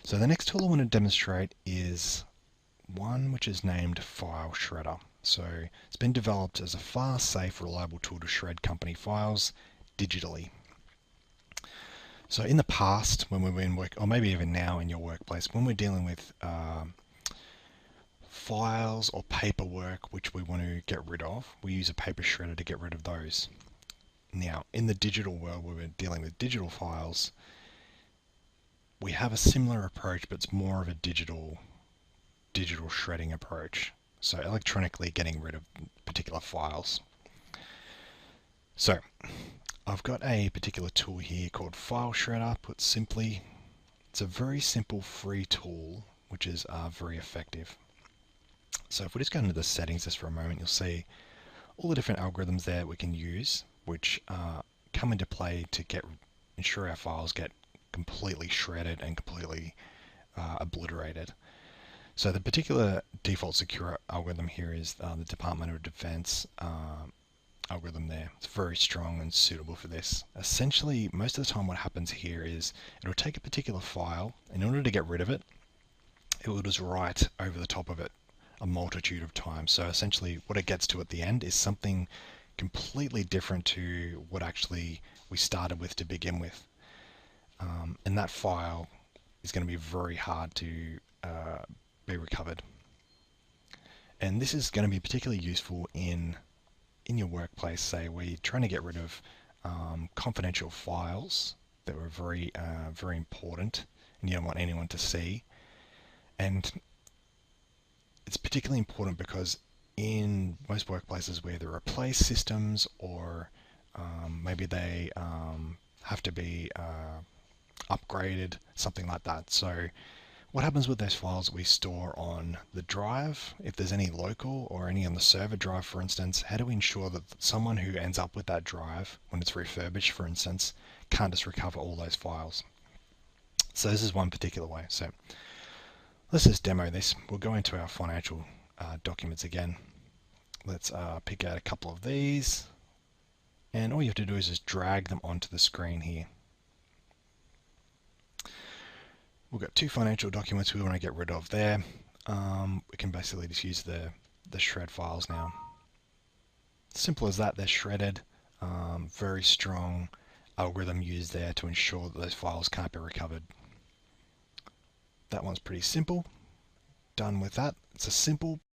So the next tool I want to demonstrate is one which is named File Shredder. So it's been developed as a fast, safe, reliable tool to shred company files digitally. So in the past, when we've been working, or maybe even now in your workplace, when we're dealing with files or paperwork which we want to get rid of, we use a paper shredder to get rid of those. Now, in the digital world, where we're dealing with digital files, we have a similar approach, but it's more of a digital shredding approach. So electronically getting rid of particular files. So I've got a particular tool here called File Shredder. Put simply, it's a very simple free tool which is very effective. So if we just go into the settings just for a moment, you'll see all the different algorithms there we can use, which come into play to ensure our files get completely shredded and completely obliterated. So the particular default secure algorithm here is the Department of Defense algorithm there. It's very strong and suitable for this. Essentially, most of the time what happens here is it'll take a particular file. In order to get rid of it, it will just write over the top of it a multitude of times. So essentially what it gets to at the end is something completely different to what actually we started with to begin with. And that file is going to be very hard to be recovered. And this is going to be particularly useful in your workplace, say where you're trying to get rid of confidential files that were very important and you don't want anyone to see. And it's particularly important because in most workplaces we either replace systems or maybe they have to be upgraded, something like that. So what happens with those files we store on the drive, if there's any local or any on the server drive, for instance, how do we ensure that someone who ends up with that drive, when it's refurbished, for instance, can't just recover all those files? So this is one particular way. So let's just demo this. We'll go into our financial documents again. Let's pick out a couple of these. And all you have to do is just drag them onto the screen here. We've got two financial documents we want to get rid of there. We can basically just use the shred files now. Simple as that, they're shredded. Very strong algorithm used there to ensure that those files can't be recovered. That one's pretty simple. Done with that. It's a simple